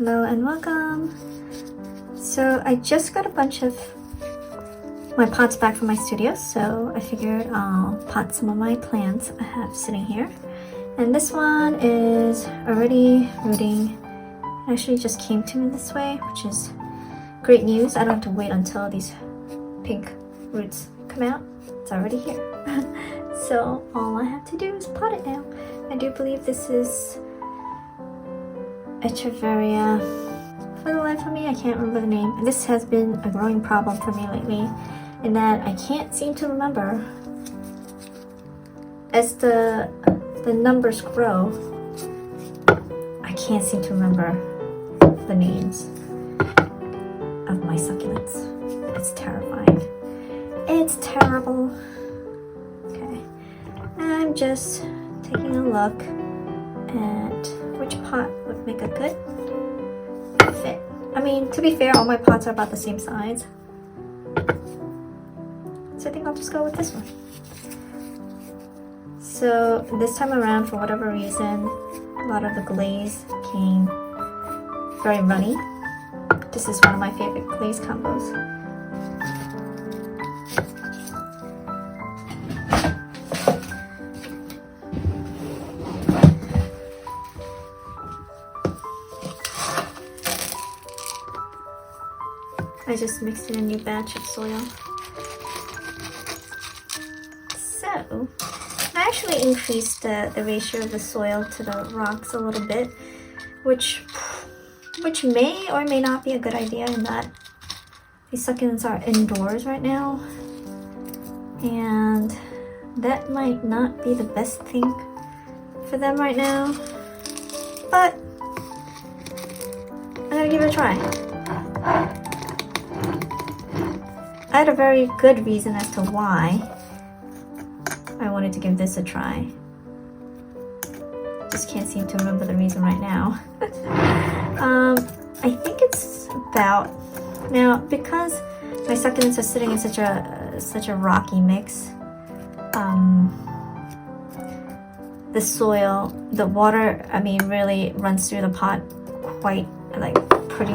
Hello and welcome. So I just got a bunch of my pots back from my studio, so I figured I'll pot some of my plants I have sitting here. And this one is already rooting. It actually just came to me this way, which is great news. I don't have to wait until these pink roots come out. It's already here. So all I have to do is pot it now. I do believe this is Echeveria. For the life of me, I can't remember the name. And this has been a growing problem for me lately, in that I can't seem to remember. As the numbers grow, I can't seem to remember the names of my succulents. It's terrifying. It's terrible. Okay, I'm just taking a look at which pot would make a good fit. I mean, to be fair, all my pots are about the same size. So I think I'll just go with this one. So this time around, for whatever reason, a lot of the glaze came very runny. This is one of my favorite glaze combos. I just mixed in a new batch of soil. So, I actually increased the ratio of the soil to the rocks a little bit, which may or may not be a good idea, in that these succulents are indoors right now, and that might not be the best thing for them right now, but I'm gonna give it a try. I had a very good reason as to why I wanted to give this a try. Just can't seem to remember the reason right now. I think it's about, now because my succulents are sitting in such a rocky mix, the soil, the water, I mean, really runs through the pot quite, like, pretty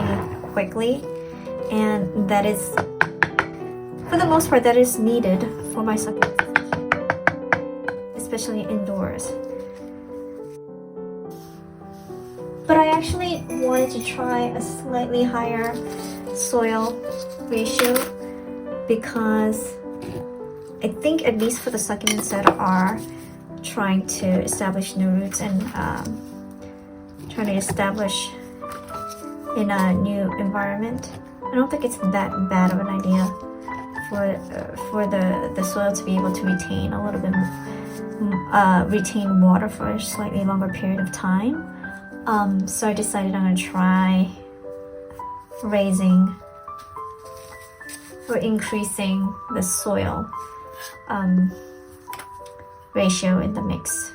quickly, and that is, for the most part, that is needed for my succulents, especially indoors. But I actually wanted to try a slightly higher soil ratio, because I think, at least for the succulents that are trying to establish new roots and trying to establish in a new environment, I don't think it's that bad of an idea for the soil to be able to retain a little bit, retain water for a slightly longer period of time. So I decided I'm going to try raising or increasing the soil ratio in the mix.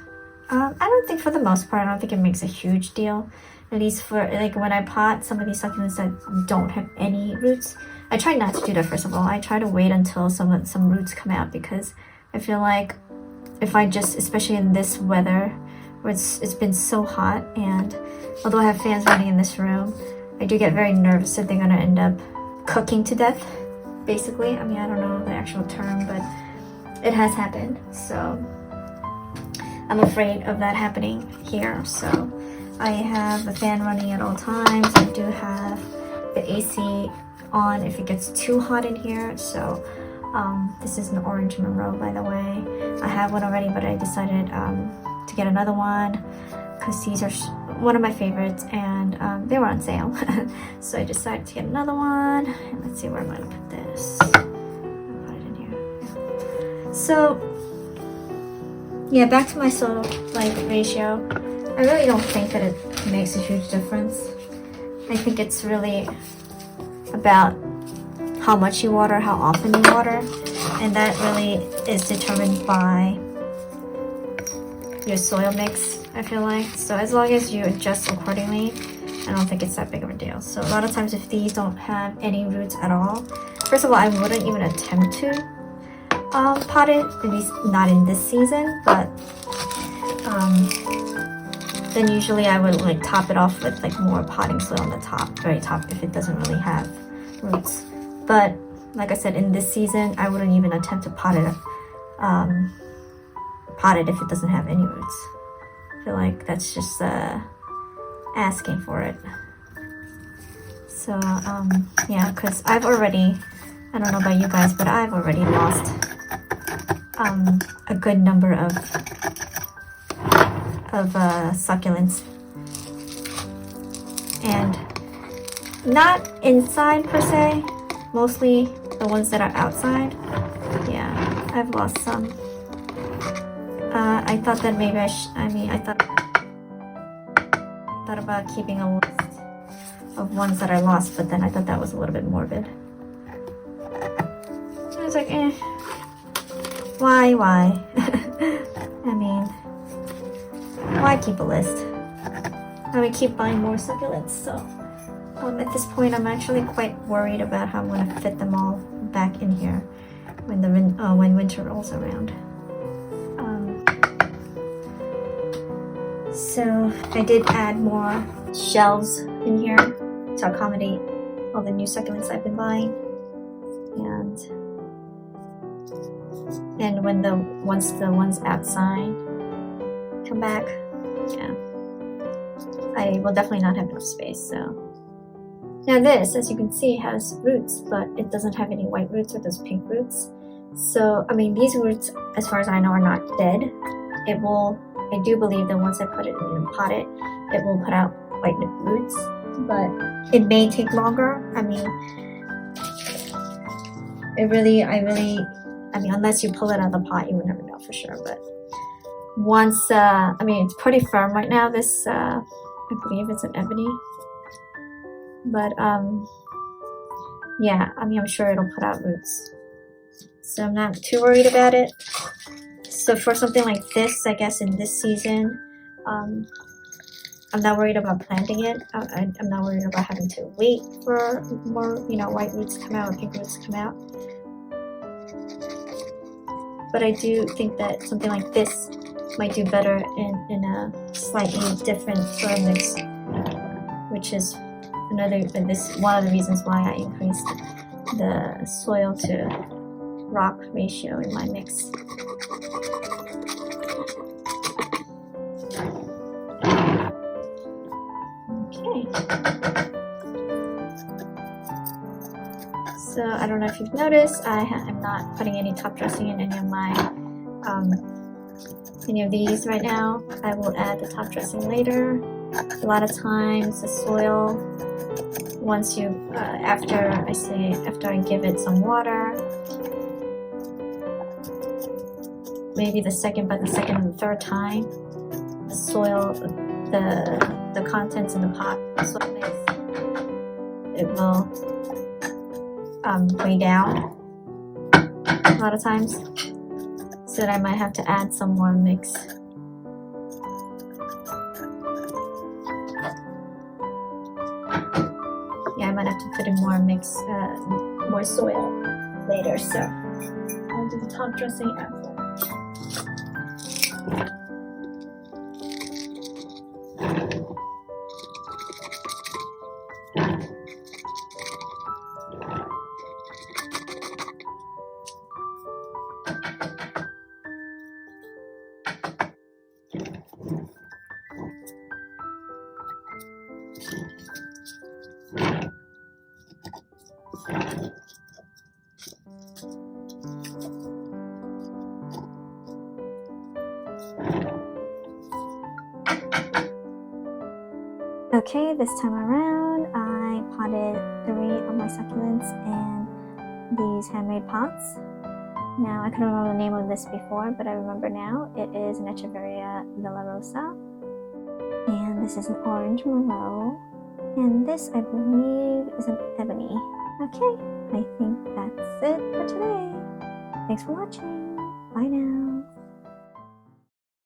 I don't think, for the most part, I don't think it makes a huge deal. At least for, like, when I pot some of these succulents that don't have any roots, I try not to do that. First of all, I try to wait until some roots come out, because I feel like if I just, especially in this weather where it's been so hot, and although I have fans running in this room, I do get very nervous that they're gonna end up cooking to death, basically. I mean, I don't know the actual term, but it has happened, so I'm afraid of that happening here. So I have the fan running at all times. I do have the AC on if it gets too hot in here. So this is an orange Monroe, by the way. I have one already, but I decided to get another one because these are one of my favorites, and they were on sale. So I decided to get another one. And let's see, where am I gonna put this? I'll put it in here. Yeah. So yeah, back to my soil ratio. I really don't think that it makes a huge difference. I think it's really about how much you water, how often you water, and that really is determined by your soil mix, I feel like. So as long as you adjust accordingly, I don't think it's that big of a deal. So a lot of times, if these don't have any roots at all, first of all, I wouldn't even attempt to pot it, at least not in this season, but then usually I would like top it off with like more potting soil on the top, very top, if it doesn't really have roots. But like I said, in this season, I wouldn't even attempt to pot it if it doesn't have any roots. I feel like that's just asking for it. So yeah, because I've already, I don't know about you guys, but I've already lost a good number of succulents, and not inside per se, mostly the ones that are outside. Yeah, I've lost some. I thought that maybe I thought about keeping a list of ones that I lost, but then I thought that was a little bit morbid. I was like, why? I mean, why keep a list? I would keep buying more succulents, so at this point I'm actually quite worried about how I'm going to fit them all back in here when winter rolls around. So I did add more shelves in here to accommodate all the new succulents I've been buying, and once the ones outside come back, yeah, I will definitely not have enough space. So now this, as you can see, has roots, but it doesn't have any white roots or those pink roots. So I mean, these roots, as far as I know, are not dead. I do believe that once I put it in and pot it will put out white roots, but it may take longer. I mean, I mean, unless you pull it out of the pot, you would never know for sure. But once, I mean, it's pretty firm right now. This, I believe it's an ebony, but yeah, I mean, I'm sure it'll put out roots, so I'm not too worried about it. So for something like this, I guess in this season, I'm not worried about planting it. I'm not worried about having to wait for more, white roots to come out or pink roots to come out. But I do think that something like this might do better in a slightly different soil mix, which is one of the reasons why I increased the soil to rock ratio in my mix. Okay. So I don't know if you've noticed, I'm not putting any top dressing in any of my any of these right now. I will add the top dressing later. A lot of times the soil, once you after I give it some water, maybe the second and the third time, the soil, the contents in the pot, the soil mix, it will weigh down a lot of times, so that I might have to add some more mix. Yeah, I might have to put in more mix, more soil later, so I'll do the top dressing after. Okay, this time around I potted 3 of my succulents in these handmade pots. Now, I couldn't remember the name of this before, but I remember now. It is an Echeveria Villarosa, and this is an orange Merlot, and this, I believe, is an ebony. Okay, I think that's it for today. Thanks for watching. Bye now.